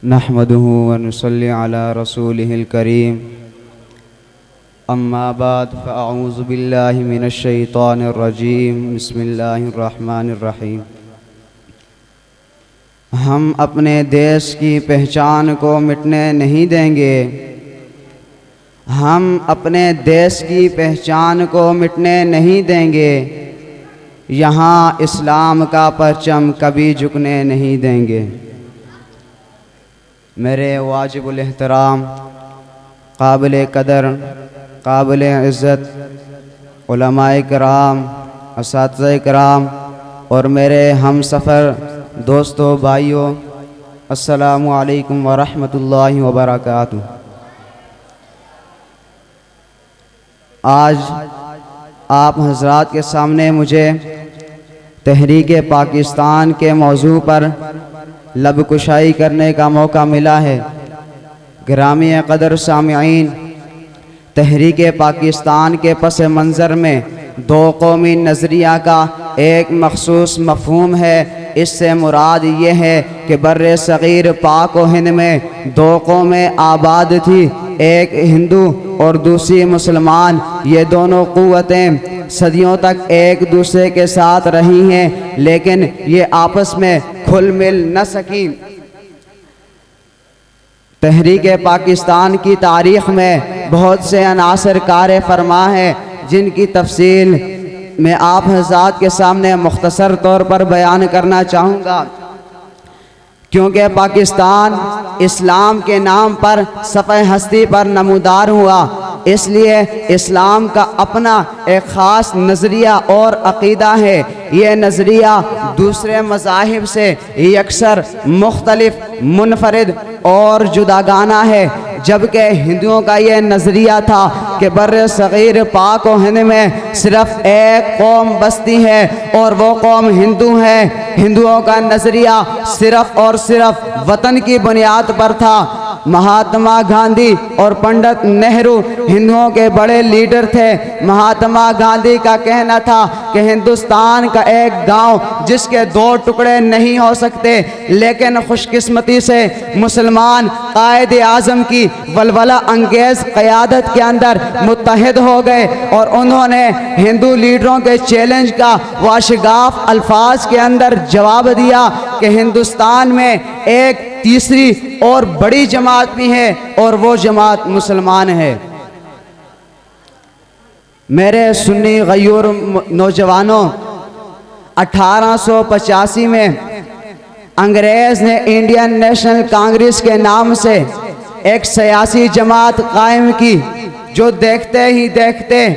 नहमदुहु व नुसल्ली अला रसूलिहिल करीम। अम्मा बाद फ़अऊज़ु बिल्लाहि मिनश शैतानिर रजीम। बिस्मिल्लाहिर रहमानिर रहीम। हम अपने देश की पहचान को मिटने नहीं देंगे। हम अपने देश की पहचान को मिटने नहीं देंगे। यहाँ इस्लाम का परचम कभी झुकने नहीं देंगे। मेरे वाजिबुल एहतराम, काबिल कदर, काबिल इज़्ज़त उलमाए किराम, असातिज़े किराम और मेरे हम सफ़र दोस्तों भाइयों, अस्सलामु अलैकुम व रहमतुल्लाहि व बरकातुहू। आज आप हज़रात के सामने मुझे तहरीक पाकिस्तान के मौजू पर लब कुशाई करने का मौका मिला है। गिरामी क़दर सामिईन, तहरीक पाकिस्तान के पस मंज़र में दो कौमी नज़रिया का एक मखसूस मफ़हूम है। इससे मुराद ये है कि बर्रे सग़ीर पाक व हिंद में दो कौमें आबाद थी, एक हिंदू और दूसरी मुसलमान। ये दोनों क़ुव्वतें सदियों तक एक दूसरे के साथ रही हैं, लेकिन ये आपस में खुल मिल न सकी। तहरीक पाकिस्तान की तारीख़ में बहुत से अनासर कार फरमा है, जिनकी तफसील मैं आप हज़रात के सामने मुख्तसर तौर पर बयान करना चाहूँगा। क्योंकि पाकिस्तान इस्लाम के नाम पर सफ़े हस्ती पर नमूदार हुआ, इसलिए इस्लाम का अपना एक ख़ास नज़रिया और अक़ीदा है। ये नज़रिया दूसरे मज़ाहिब से यकसर मुख्तलिफ, मुनफरिद और जुदागाना है। जबकि हिंदुओं का ये नज़रिया था कि बर्रे सग़ीर पाक व हिंद में सिर्फ़ एक कौम बसती है और वो कौम हिंदू है। हिंदुओं का नज़रिया सिर्फ़ और सिर्फ वतन की बुनियाद पर था। महात्मा गांधी और पंडित नेहरू हिंदुओं के बड़े लीडर थे। महात्मा गांधी का कहना था कि हिंदुस्तान का एक गांव जिसके दो टुकड़े नहीं हो सकते, लेकिन खुशकिस्मती से मुसलमान कायद आज़म की वलवला अंगेज़ क़यादत के अंदर मुत्तहिद हो गए और उन्होंने हिंदू लीडरों के चैलेंज का वाशगाफ अल्फाज के अंदर जवाब दिया कि हिंदुस्तान में एक तीसरी और बड़ी जमात भी है और वो जमात मुसलमान है। मेरे सुन्नी गयूर नौजवानों, 1885 में अंग्रेज़ ने इंडियन नेशनल कांग्रेस के नाम से एक सियासी जमात कायम की, जो देखते ही देखते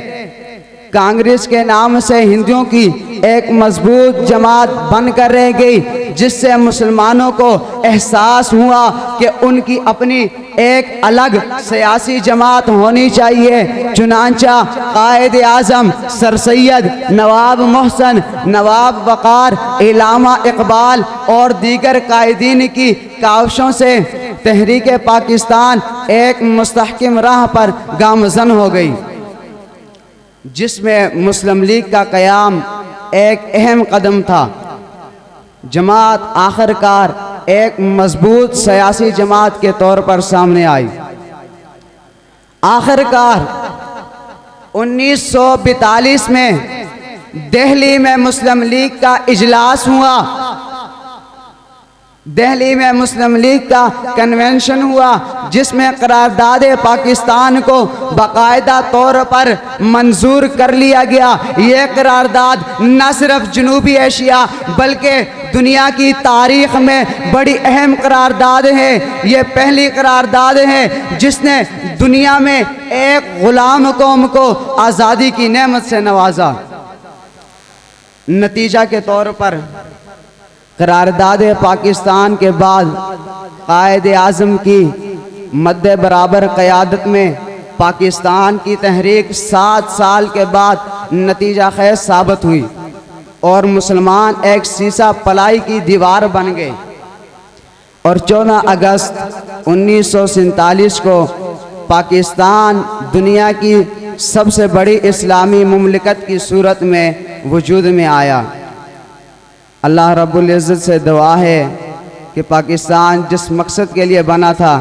कांग्रेस के नाम से हिंदुओं की एक मजबूत जमात बनकर रह गई, जिससे मुसलमानों को एहसास हुआ कि उनकी अपनी एक अलग सियासी जमात होनी चाहिए। चुनांचा कायद आज़म सर सैयद नवाब मोहसन, नवाब वक़ार, इलामा इकबाल और दीगर कायदीन की काविशों से तहरीक पाकिस्तान एक मुस्तहकिम राह पर गामज़न हो गई, जिसमें मुस्लिम लीग का क़याम एक अहम कदम था। जमात आखिरकार एक मजबूत सियासी जमात के तौर पर सामने आई। आखिरकार 1942 में दिल्ली में मुस्लिम लीग का इजलास हुआ। दिल्ली में मुस्लिम लीग का कन्वेंशन हुआ, जिसमें करारदाद पाकिस्तान को बाकायदा तौर पर मंजूर कर लिया गया। ये करारदाद न सिर्फ जनूबी एशिया बल्कि दुनिया की तारीख़ में बड़ी अहम करारदाद है। ये पहली करारदाद है जिसने दुनिया में एक ग़ुलाम कौम को आज़ादी की नेमत से नवाजा। नतीजा के तौर पर करारदाद पाकिस्तान के बाद कायद आज़म की मद्दे बराबर क़यादत में पाकिस्तान की तहरीक 7 साल के बाद नतीजा खैज साबित हुई और मुसलमान एक सीसा पलाई की दीवार बन गए। और 14 अगस्त 1947 को पाकिस्तान दुनिया की सबसे बड़ी इस्लामी मुमलिकत की सूरत में वजूद में आया। अल्लाह रब्बुल इज़्ज़त से दुआ है कि पाकिस्तान जिस मकसद के लिए बना था,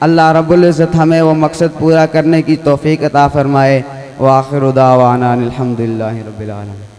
अल्लाह रब्बुल इज़्ज़त हमें वो मकसद पूरा करने की तौफ़ीक़ अता फ़रमाए। व आखिरु दावाना अनिल हम्दुलिल्लाहि रब्बिल आलमीन।